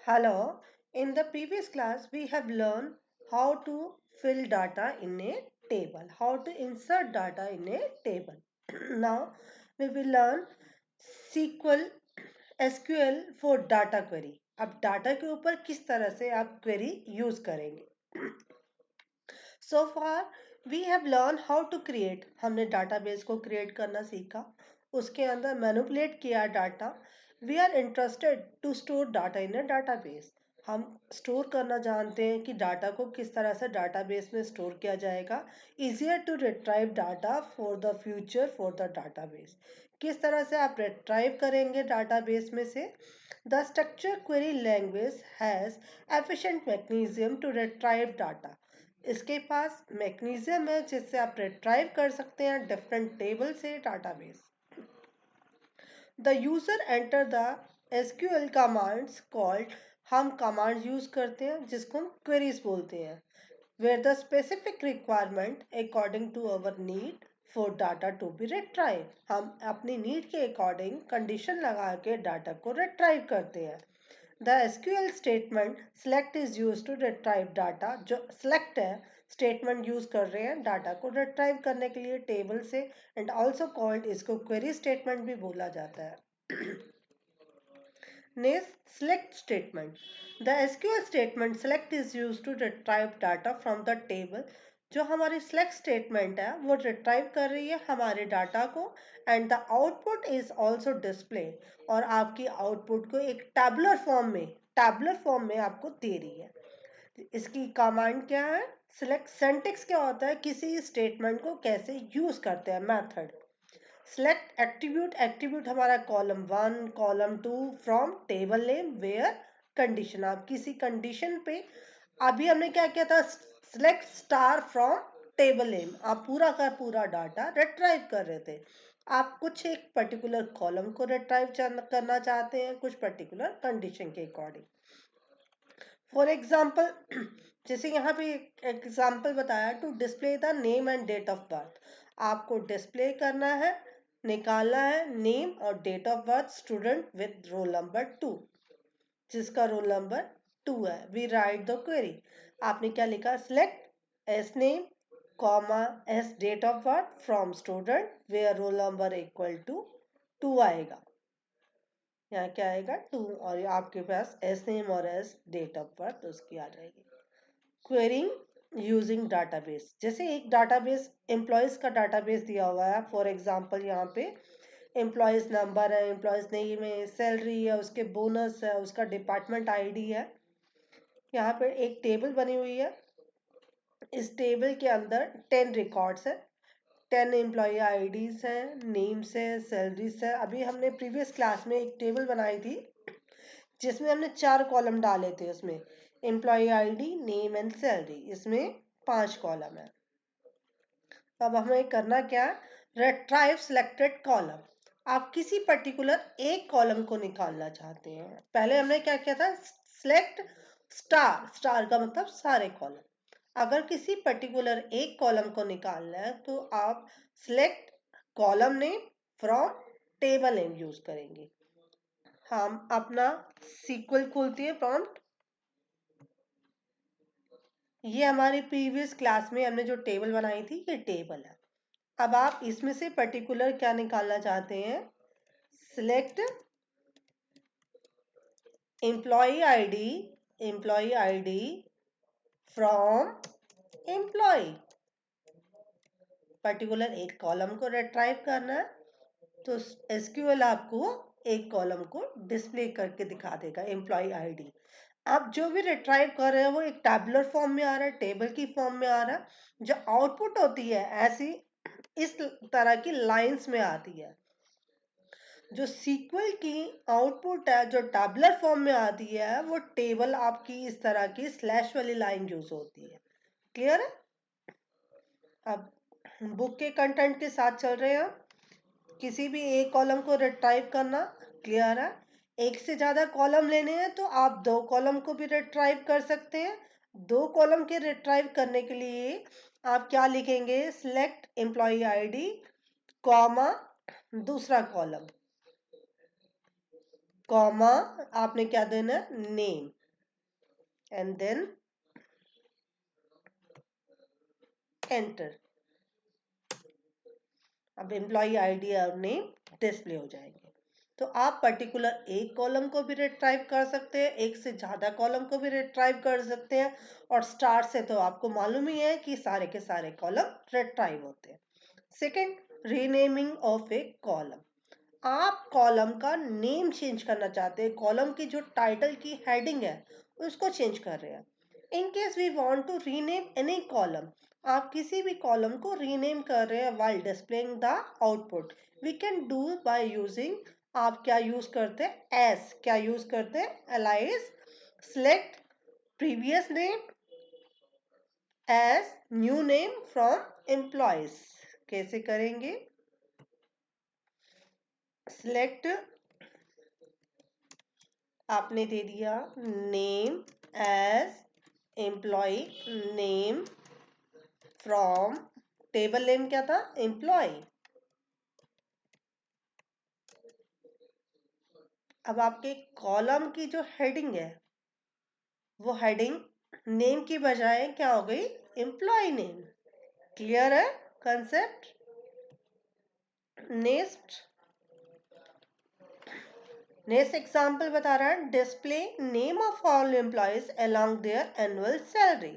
Hello, in the previous class we have learned how to fill data in a table, how to insert data in a table. Now we will learn SQL SQL for data query. अब data के ऊपर किस तरह से आप query use करेंगे. So far we have learned how to create. हमने database को create करना सीखा, उसके अंदर manipulate किया data. We are interested to store data in a database. हम स्टोर करना जानते हैं कि डाटा को किस तरह से डाटाबेस में स्टोर किया जाएगा. Easier to retrieve data for the future for the database. किस तरह से आप retrieve करेंगे डाटाबेस में से. The structure query language has efficient mechanism to retrieve data. इसके पास मैकेनिज्म है जिससे आप रिट्राइव कर सकते हैं डिफरेंट टेबल से database. The user enter the SQL commands called. हम कमांड्स यूज करते हैं जिसको हम क्वेरीज बोलते हैं. Where the specific requirement according to our need for data to be retrieve. हम अपनी नीड के अकॉर्डिंग कंडीशन लगा के डाटा को रिट्राइव करते हैं. The SQL statement select is used to retrieve data. जो select है statement use कर रहे हैं डाटा को retrieve करने के लिए टेबल से. and also called इसको query statement भी बोला जाता है. Next, select statement. The SQL statement select is used to retrieve data from the table. जो हमारी select statement है वो retrieve कर रही है हमारे डाटा को and the output is also display. और आपकी output को एक tabular form में आपको दे रही है. इसकी कमांड क्या है. select सिंटैक्स क्या होता है किसी स्टेटमेंट को कैसे यूज करते हैं मेथड. select attribute हमारा column 1 column 2 from table name where condition. आप किसी कंडीशन पे अभी हमने क्या किया था select star from table name. आप पूरा का पूरा डाटा रिट्राइव कर रहे थे. आप कुछ एक पर्टिकुलर कॉलम को रिट्राइव करना चाहते हैं कुछ पर्टिकुलर कंडीशन के अकॉर्डिंग. फॉर एग्जाम्पल जैसे यहाँ पे एग्जाम्पल बताया to display the name and date of birth. आपको डिस्प्ले करना है निकालना है नेम और date of birth student with roll number 2 जिसका रोल नंबर 2 है. We write the query. आपने क्या लिखा select S name comma S date of birth from student where roll number equal to 2 आएगा. यहाँ क्या आएगा 2 और आपके पास एस नेम और एस डेट ऑफ बर्थ उसकी आ जाएगी. Quarrying using database. जैसे एक डाटाबेस एम्प्लॉयज का डाटाबेस दिया हुआ है. फॉर एग्जांपल यहाँ पे एम्प्लॉयज नंबर है एम्प्लॉयज नेम है सैलरी है उसके बोनस है उसका डिपार्टमेंट आईडी है. यहाँ पे एक टेबल बनी हुई है. इस टेबल के अंदर 10 रिकॉर्ड्स है 10 एम्प्लॉय आईडीज हैं नेम्स है सैलरीज है. अभी हमने प्रीवियस क्लास में एक टेबल बनाई थी जिसमें हमने 4 कॉलम डाले थे. उसमें employee ID name and salary इसमें 5 कॉलम है. अब हमें करना क्या रिट्राइव सिलेक्टेड कॉलम. आप किसी पर्टिकुलर एक कॉलम को निकालना चाहते हैं. पहले हमने क्या किया था सिलेक्ट स्टार. स्टार का मतलब सारे कॉलम. अगर किसी पर्टिकुलर एक कॉलम को निकालना है तो आप select column name from table name use करेंगे. हम अपना सीक्वल खोलती है प्रॉम्प्ट. ये हमारी प्रीवियस क्लास में हमने जो टेबल बनाई थी ये टेबल है. अब आप इसमें से पर्टिकुलर क्या निकालना चाहते हैं select employee ID from employee. Particular एक कॉलम को रिट्राइव करना है तो एसक्यूएल आपको एक कॉलम को डिस्प्ले करके दिखा देगा एम्प्लॉय आईडी. आप जो भी रिट्राइव कर रहे हैं वो एक टैबुलर फॉर्म में आ रहा है टेबल की फॉर्म में आ रहा है. जो आउटपुट होती है ऐसी इस तरह की लाइंस में आती है. जो सीक्वल की आउटपुट है जो टैबुलर फॉर्म में आती है वो टेबल आपकी इस तरह की स्लैश वाली लाइन यूज होती है. क्लियर है. अब बुक के कंटेंट के साथ चल रहे हैं. किसी भी एक कॉलम को रिट्राइव करना क्लियर है. एक से ज्यादा कॉलम लेने हैं तो आप 2 कॉलम को भी रिट्राइव कर सकते हैं. 2 कॉलम के रिट्राइव करने के लिए आप क्या लिखेंगे सिलेक्ट एम्प्लॉय आईडी कॉमा दूसरा कॉलम कॉमा आपने क्या देना है, नेम, एंड देन एंटर। अब एम्प्लॉय आईडी और नेम डिस्प्ले हो जाएंगे। तो आप पर्टिकुलर एक कॉलम को भी रिट्राइव कर सकते हैं, एक से ज्यादा कॉलम को भी रिट्राइव कर सकते हैं, और स्टार से तो आपको मालूम ही है कि सारे के सारे कॉलम रिट्राइव होते हैं। Second, renaming of A column. आप कॉलम का नेम चेंज करना चाहते हैं, कॉलम की जो टाइटल की हेडिंग है उसको चेंज कर रहे हैं। In case we want to rename any column, आप किसी भी कॉलम को रीनेम कर रहे हैं while displaying the output, we can do by using, आप क्या यूज करते हैं, एस, क्या यूज करते हैं, alias select previous name as new name from employees. कैसे करेंगे, सिलेक्ट, आपने दे दिया name as employee name from, table name क्या था, एम्प्लॉय। अब आपके कॉलम की जो हेडिंग है वो हेडिंग नेम की बजाय क्या हो गई, एम्प्लॉय नेम। क्लियर है कंसेप्ट। नेक्स्ट, नेक्स्ट एग्जांपल बता रहा है, display name of all employees along there annual salary.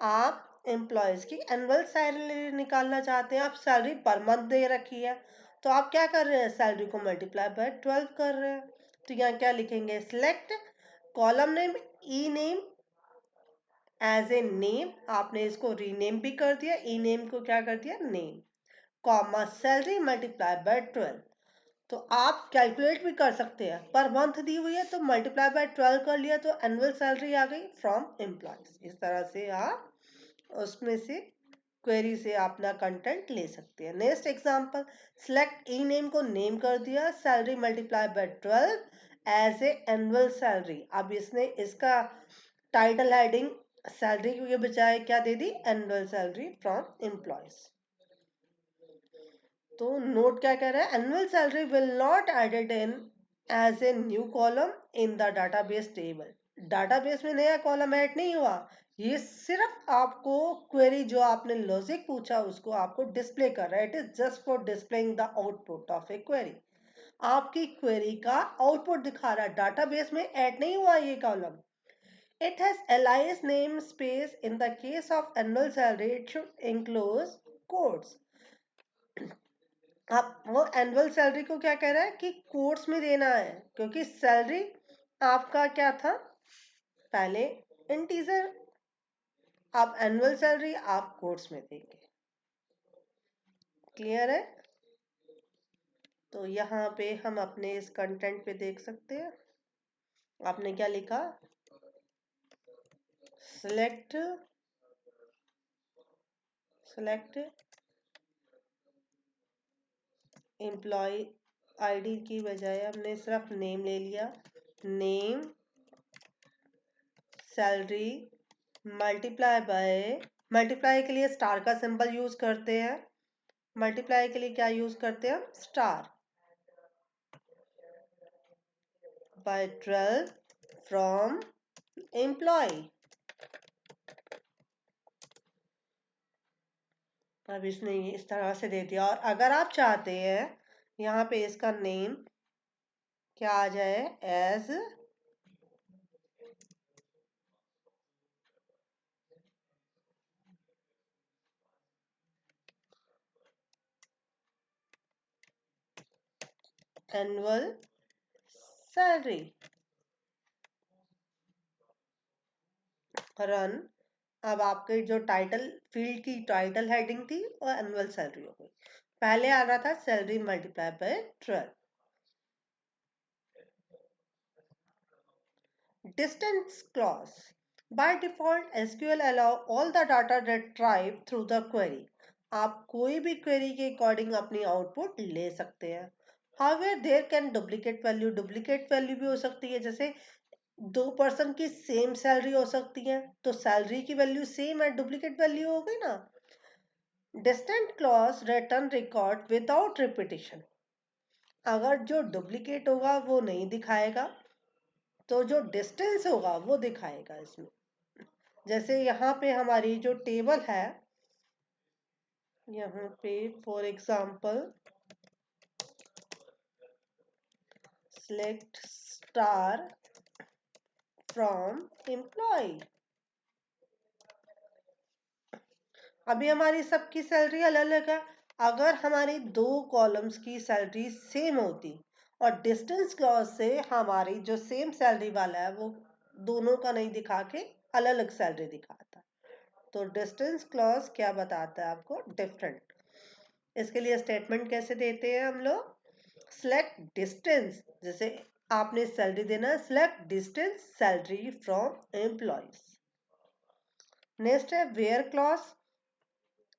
आप एम्प्लॉयज की एनुअल सैलरी निकालना चाहते हैं, आप सैलरी पर मंथ दे रखी है, तो आप क्या कर रहे हैं, सैलरी को मल्टीप्लाई बाय 12 कर रहे हैं। तो यहाँ क्या लिखेंगे, select column name E name as A name, आपने इसको रीनेम भी कर दिया, ई नेम को क्या कर दिया, name, comma salary multiply by 12। तो आप कैलकुलेट भी कर सकते हैं, पर मंथ दी हुई है तो मल्टीप्लाई बाय 12 कर लिया तो एनुअल सैलरी आ गई फ्रॉम एम्प्लॉयज। इस तरह से आप उसमें से क्वेरी से अपना कंटेंट ले सकते हैं। Next example, select E name को नेम कर दिया, salary multiply by 12 as a annual salary. अब इसने इसका टाइटल हेडिंग सैलरी के बजाय क्या दे दी, एनुअल सैलरी फ्रॉम एम्प्लॉयज। तो नोट क्या कह रहा है, annual salary will not added in as a new column in the database table. Database में नया कॉलम ऐड नहीं हुआ, ये सिर्फ आपको क्वेरी जो आपने लॉजिक पूछा उसको आपको डिस्प्ले कर रहा है। It is just for displaying the output of A query. आपकी क्वेरी का आउटपुट दिखा रहा है, डाटाबेस में ऐड नहीं हुआ ये column. It has alias namespace. In the case of annual salary, it should include quotes. आप वो एनुअल सैलरी को क्या कह रहा है कि कोट्स में देना है, क्योंकि सैलरी आपका क्या था पहले इंटीजर, आप एनुअल सैलरी आप कोट्स में देंगे। क्लियर है। तो यहाँ पे हम अपने इस कंटेंट पे देख सकते हैं, आपने क्या लिखा, सिलेक्ट, सिलेक्ट एम्प्लॉय आईडी की बजाय हमने सिर्फ नेम ले लिया, name salary multiply bye, multiply के लिए स्टार का सिंबल यूज करते हैं, मल्टीप्लाई के लिए क्या यूज करते हैं, स्टार बाय 12 फ्रॉम एम्प्लॉय। अब इसने इस तरह से दे दिया, और अगर आप चाहते हैं यहाँ पे इसका नेम क्या आ जाए, एज एनुअल सैलरी, रन। अब आपके जो टाइटल फील्ड की टाइटल हेडिंग थी वो एनुअल सैलरी हो गई, पहले आ रहा था salary multiply by 12। Distance clause. By default, SQL allow all the data retrieved through the query. आप कोई भी query के अकॉर्डिंग अपनी आउटपुट ले सकते हैं। However, there can duplicate value भी हो सकती है, जैसे दो पर्सन की सेम सैलरी हो सकती है तो सैलरी की वैल्यू सेम है, डुप्लीकेट वैल्यू हो गई ना। Distant clause return record without repetition. अगर जो डुप्लीकेट होगा वो नहीं दिखाएगा, तो जो डिस्टेंस होगा वो दिखाएगा इसमें। जैसे यहाँ पे हमारी जो टेबल है, यहाँ पे for example select star from employee। अभी हमारी सबकी सैलरी अलग अलग है। अगर हमारी दो कॉलम्स की सैलरी सेम होती और डिस्टेंस क्लॉज से हमारी जो सेम सैलरी वाला है वो दोनों का नहीं दिखा के अलग अलग सैलरी दिखाता, तो डिस्टेंस क्लॉज क्या बताता है आपको? डिफरेंट। इसके लिए स्टेटमेंट कैसे देते हैं हम लोग? सिलेक्ट डिस्टेंस, जैसे आपने सैलरी देना है, select distinct salary from employees. Next है where clause.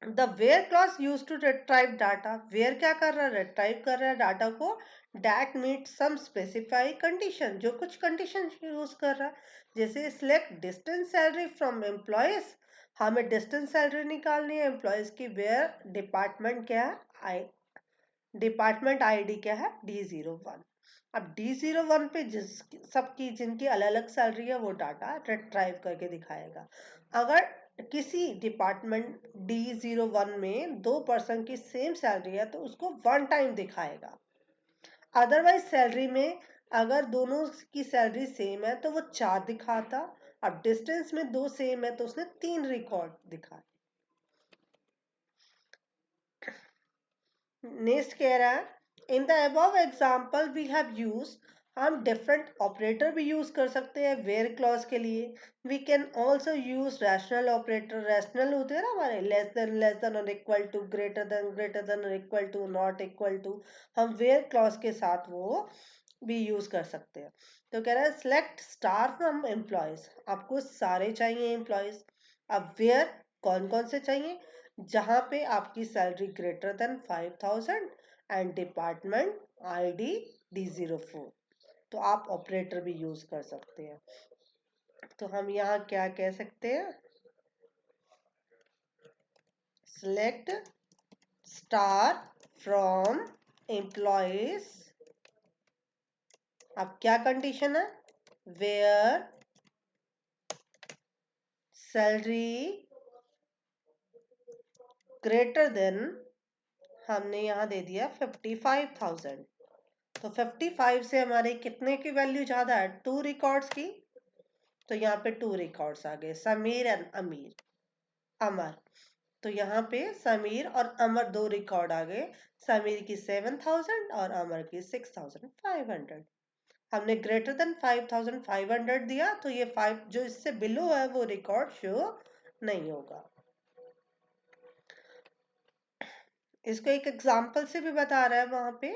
The where clause use to retrieve data. Where क्या कर रहा है? रिट्राइव कर रहा है डाटा को। That meet some specify condition, जो कुछ कंडीशन यूज कर रहा है। जैसे select distinct salary from employees, हमें डिस्टेंस सैलरी निकालनी है एम्प्लॉयज की। वेयर डिपार्टमेंट क्या है? डिपार्टमेंट आईडी क्या है? D01। अब D01 पे जिस सबकी जिनकी अलग अलग सैलरी है वो डाटा रिट्राइव करके दिखाएगा। अगर किसी डिपार्टमेंट D01 में दो पर्सन की सेम सैलरी है तो उसको वन टाइम दिखाएगा। अदरवाइज सैलरी में अगर दोनों की सैलरी सेम है तो वो चार दिखाता। अब डिस्टेंस में दो सेम है तो उसने तीन रिकॉर्ड दिखाए। नेक्स्ट कह रहा है in the above example we have use, हम डिफरेंट ऑपरेटर भी यूज कर सकते हैं वेयर क्लॉज के लिए। We can also use relational operator. Relational होते हैं ना हमारे, लेस देन और इक्वल टू, ग्रेटर देन और equal to, not equal to, हम वेयर क्लॉज के साथ वो भी यूज कर सकते हैं। तो कह रहा है सिलेक्ट स्टार फ्रॉम एम्प्लॉयज, आपको सारे चाहिए एम्प्लॉयज। अब वेयर कौन कौन से चाहिए? जहां पे आपकी salary greater than 5000 and department ID D04, तो आप ऑपरेटर भी यूज कर सकते हैं। तो हम यहाँ क्या कह सकते हैं? Select star from employees. अब क्या कंडीशन है? वेयर सैलरी ग्रेटर देन, हमने यहाँ दे दिया 55,000, तो 55 से हमारे कितने की वैल्यू ज्यादा है? टू रिकॉर्ड्स की। तो यहाँ पे टू रिकॉर्ड्स आ गए, समीर एंड अमर। तो यहाँ पे समीर और अमर दो रिकॉर्ड आ गए, समीर की 7,000 और अमर की 6,500। हमने ग्रेटर देन 5,500 दिया तो ये फाइव जो इससे बिलो है वो रिकॉर्ड शो नहीं होगा। इसको एक एग्जाम्पल से भी बता रहा है वहां पे।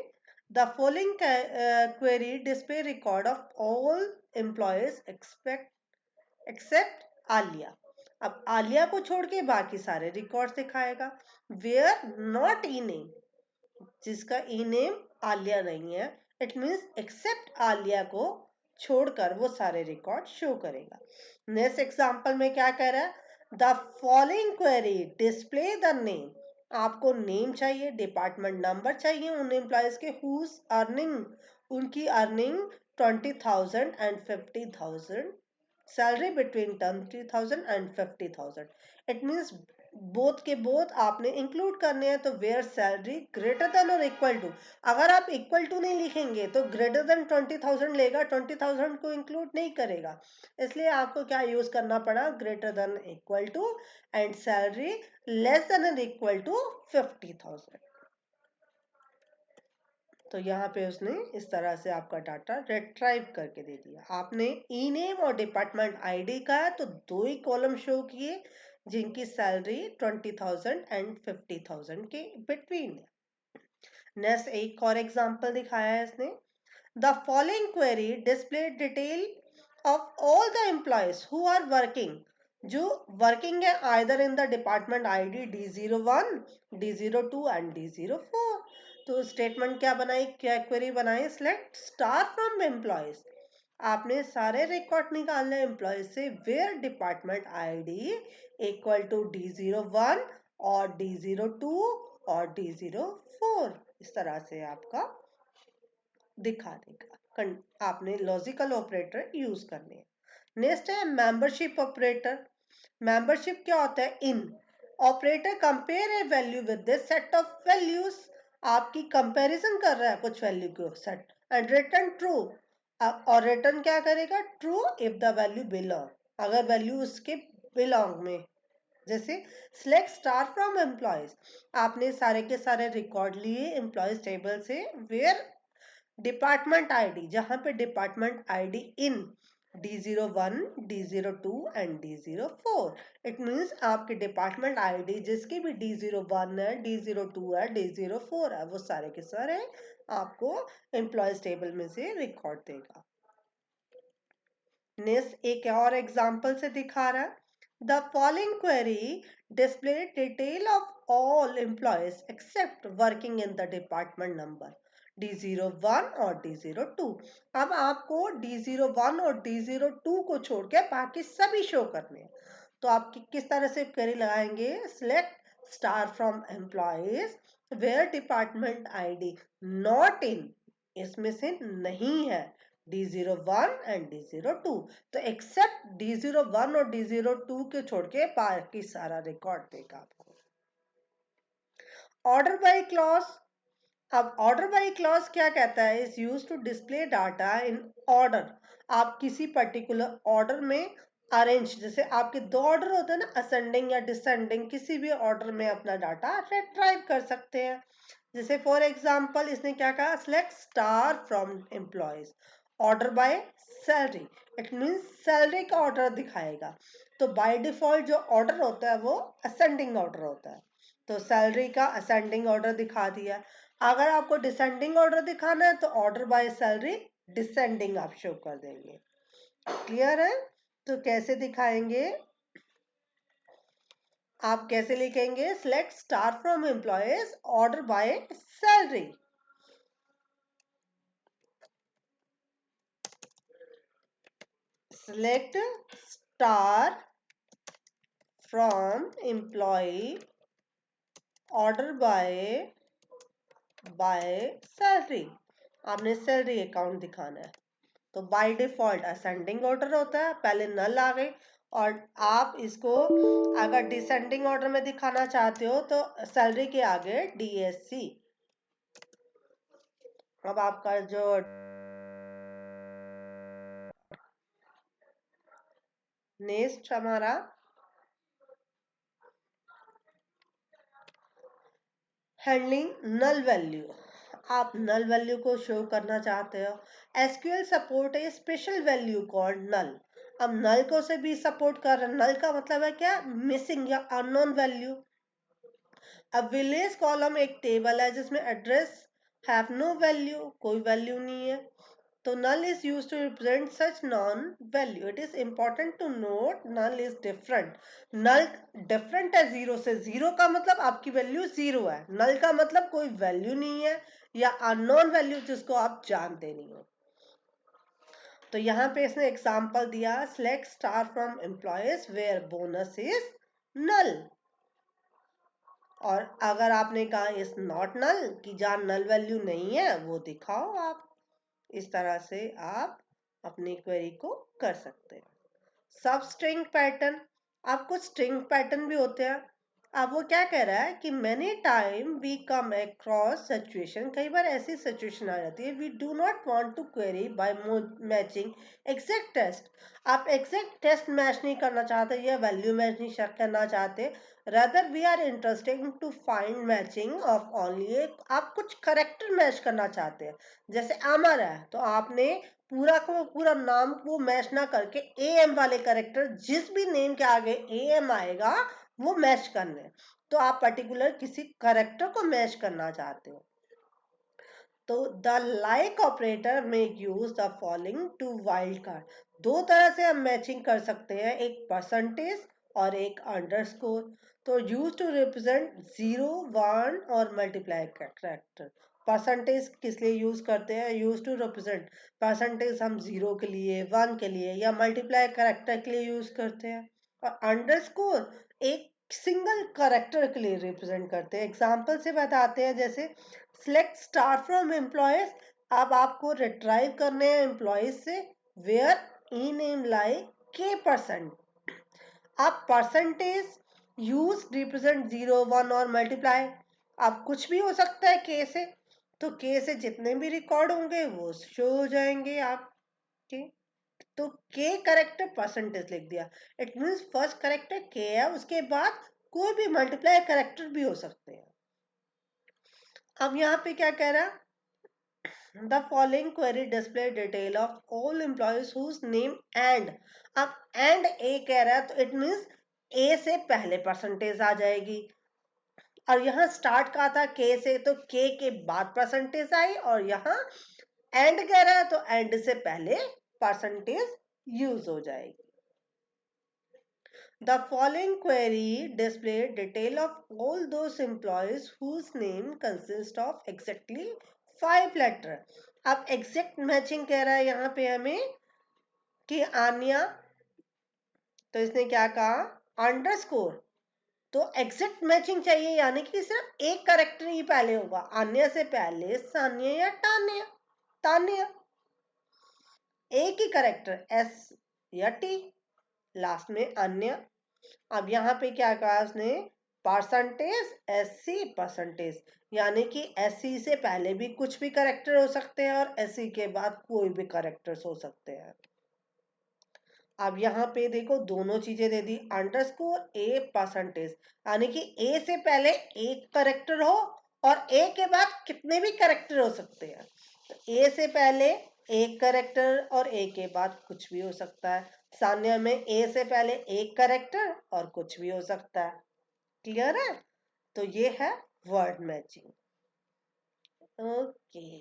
The following query display record of all employees except Alia. अब आलिया को छोड़ के बाकी सारे रिकॉर्ड दिखाएगा। वेयर नॉट ई नेम, जिसका ई नेम आलिया नहीं है, इट मीन्स एक्सेप्ट आलिया को छोड़कर वो सारे रिकॉर्ड शो करेगा। नेक्स्ट एग्जांपल में क्या कह रहा है? The following query display the name, आपको नेम चाहिए, डिपार्टमेंट नंबर चाहिए उन एम्प्लॉयज के हुज अर्निंग, उनकी earning 20,000 and 50,000, salary between 20,000 and 50,000। It means both के बोथ आपने इंक्लूड करने हैं। तो वेयर सैलरी ग्रेटर देन और इक्वल टू, अगर आप इक्वल टू नहीं लिखेंगे तो ग्रेटर देन 20,000 लेगा, 20,000 को इंक्लूड नहीं करेगा। इसलिए आपको क्या यूज करना पड़ा? Greater than equal to and salary less than और इक्वल टू 50,000। तो यहाँ पे उसने इस तरह से आपका डाटा रिट्राइव करके दे दिया। आपने ई नेम और डिपार्टमेंट आईडी का है तो दो ही कॉलम शो किए जिनकी सैलरी 20,000 एंड 50,000 के बिटवीन है। नेक्स्ट एक और एग्जांपल दिखाया है इसने। The following query display detail of all the employees who are working, जो वर्किंग है either in the department ID D01, D02 and D04। तो स्टेटमेंट क्या बनाई, क्या क्वेरी बनाई? सिलेक्ट स्टार फ्रॉम एम्प्लॉयज, आपने सारे रिकॉर्ड निकालने एम्प्लॉयज से where department ID equal to D01 और D02 और D04। इस तरह से आपका दिखा देगा। आपने लॉजिकल ऑपरेटर यूज करने हैं। नेक्स्ट है मेंबरशिप ऑपरेटर। मेंबरशिप क्या होता है? In operator compare a value with this set of values. आपकी कंपैरिजन कर रहा है कुछ वैल्यू को सेट एंड रिटर्न ट्रू। और रिटर्न क्या करेगा? True if the value belong, अगर वैल्यू उसके बिलोंग में। जैसे सिलेक्ट स्टार फ्रॉम एम्प्लॉयज, आपने सारे के सारे रिकॉर्ड लिए एम्प्लॉयज टेबल से, वेयर डिपार्टमेंट आईडी, जहां पे department ID in D01, D02 and D04। It means आपके डिपार्टमेंट आईडी जिसकी भी D01 है, D02 है, D04 है, वो सारे के सारे आपको एम्प्लॉयज टेबल में से रिकॉर्ड देगा। नेक्स्ट एक और एग्जांपल से दिखा रहा है। The following query display detail of all employees except working in the department number D01 और D02। अब आपको D01 और D02 को छोड़ के बाकी सभी शो करने हैं। तो आप किस तरह से क्वेरी लगाएंगे? Select star from employees where department ID not in, इसमें से नहीं है D01 एंड D02, तो एक्सेप्ट D01 और D02 के छोड़ के बाकी सारा रिकॉर्ड देगा आपको। Order by clause. अब ऑर्डर बाय क्लॉज क्या कहता है? Is use to display data in order. आप किसी पर्टिकुलर ऑर्डर में अरेंज, जैसे आपके दो ऑर्डर होते हैं ना, असेंडिंग या डिसेंडिंग, किसी भी ऑर्डर में अपना डाटा रिट्राइव कर सकते हैं। जैसे फॉर एग्जांपल इसने क्या कहा? Select star from employees order by salary, it means salary का ऑर्डर दिखाएगा। तो बाय डिफॉल्ट जो ऑर्डर होता है वो असेंडिंग ऑर्डर होता है, तो सैलरी का असेंडिंग ऑर्डर दिखा दिया। अगर आपको डिसेंडिंग ऑर्डर दिखाना है तो ऑर्डर बाय सैलरी डिसेंडिंग आप शो कर देंगे। क्लियर है? तो कैसे दिखाएंगे? आप कैसे लिखेंगे? Select star from employees order by salary. Select star from employ order by salary. आपने सैलरी अकाउंट दिखाना है। तो बाय डिफॉल्ट असेंडिंग ऑर्डर होता है, पहले नल आ गई। और आप इसको अगर डिसेंडिंग ऑर्डर में दिखाना चाहते हो तो सैलरी के आगे DSC। अब आपका जो नेक्स्ट हमारा हैंडलिंग नल वैल्यू। आप नल वैल्यू को शो करना चाहते हो। SQL सपोर्ट है स्पेशल वैल्यू कॉल्ड नल। अब नल को से भी सपोर्ट कर रहा है। नल का मतलब है क्या? मिसिंग या अननोन वैल्यू। अब विलेज कॉलम एक टेबल है जिसमें एड्रेस हैव नो वैल्यू, कोई वैल्यू नहीं है। तो null is used to represent such non-value. It is important to note null is different. null different है जीरो से। जीरो का मतलब आपकी वैल्यू जीरो है, null का मतलब कोई वैल्यू नहीं है या अननोन वैल्यू जिसको आप जानते नहीं हो। तो यहाँ पे इसने एग्जांपल दिया, select star from employees where bonus is null। और अगर आपने कहा इस नॉट नल, कि जहाँ नल वैल्यू नहीं है वो दिखाओ आप। इस तरह से आप अपनी क्वेरी को कर सकते हैं। सब स्ट्रिंग पैटर्न। अब कुछ स्ट्रिंग पैटर्न भी होते हैं। अब वो क्या कह रहा है कि many time we come across situation, कई बार ऐसी सिचुएशन आ जाती है, we do not want to query by matching exact text. आप एग्जैक्ट टेस्ट मैच नहीं करना चाहते या वैल्यू मैच नहीं करना चाहते, rather we are interested to find matching of only, आप कुछ करेक्टर मैच करना चाहते हैं। जैसे अमर है तो आपने पूरा को पूरा नाम को मैच ना करके AM वाले करेक्टर, जिस भी नेम के आगे AM आएगा वो मैच करने। तो आप पर्टिकुलर किसी करेक्टर को मैच करना चाहते हो। तो the like operator make use the following two wildcard. दो तरह से हम मैचिंग कर सकते हैं, एक परसेंटेज और एक अंडरस्कोर। तो यूज टू रिप्रेजेंट 0, 1 और मल्टीप्लाई कैरेक्टर। परसेंटेज किस लिए यूज करते हैं? यूज टू रिप्रेजेंट परसेंटेज हम 0 के लिए, 1 के लिए या मल्टीप्लाई कैरेक्टर के लिए यूज करते हैं। और अंडरस्कोर एक सिंगल कैरेक्टर के लिए रिप्रेजेंट करते हैं। एग्जाम्पल से बताते हैं, जैसे select star from employees अब आपको रिट्राइव करने हैं एम्प्लॉय से where E name like K%। अब परसेंटेज यूज रिप्रेजेंट 0, 1 और मल्टीप्लाई। अब कुछ भी हो सकता है के से, तो के से जितने भी रिकॉर्ड होंगे वो शो हो जाएंगे आपके। तो के करेक्टर परसेंटेज लिख दिया। इट मीन्स फर्स्ट करेक्टर के है, उसके बाद कोई भी मल्टीप्लाई करेक्टर भी हो सकते हैं। अब यहाँ पे क्या कह रहा है, The following query display detail of all employees whose name and। अब and a कह रहा है तो इट मीन्स a से पहले परसेंटेज आ जाएगी, और यहाँ स्टार्ट का था k से तो k के बाद परसेंटेज आई, और यहाँ and कह रहा है तो and से पहले परसेंटेज यूज हो जाएगी। The following query display detail of all those employees whose name consists of exactly 5 letter। अब एग्जैक्ट मैचिंग कह रहा है यहाँ पे हमें कि आन्या, तो इसने क्या कहा अंडरस्कोर, तो एग्जैक्ट मैचिंग चाहिए, यानी कि सिर्फ एक करेक्टर ही पहले होगा। आन्या से पहले सान्या या तान्या, तान्या एक ही करेक्टर एस या टी, लास्ट में अन्य। अब यहाँ पे क्या कहा उसने, परसेंटेज एससी परसेंटेज, यानी कि एससी से पहले भी कुछ भी करेक्टर हो सकते हैं और एससी के बाद कोई भी करेक्टर्स हो सकते हैं। अब यहाँ पे देखो दोनों चीजें दे दी, अंडरस्कोर ए परसेंटेज, यानी कि ए से पहले एक करेक्टर हो और ए के बाद कितने भी करेक्टर हो सकते हैं। तो ए से पहले एक करेक्टर और ए के बाद कुछ भी हो सकता है। सान्या में ए से पहले एक करेक्टर और कुछ भी हो सकता है। क्लियर है? तो ये है वर्ड मैचिंग। ओके।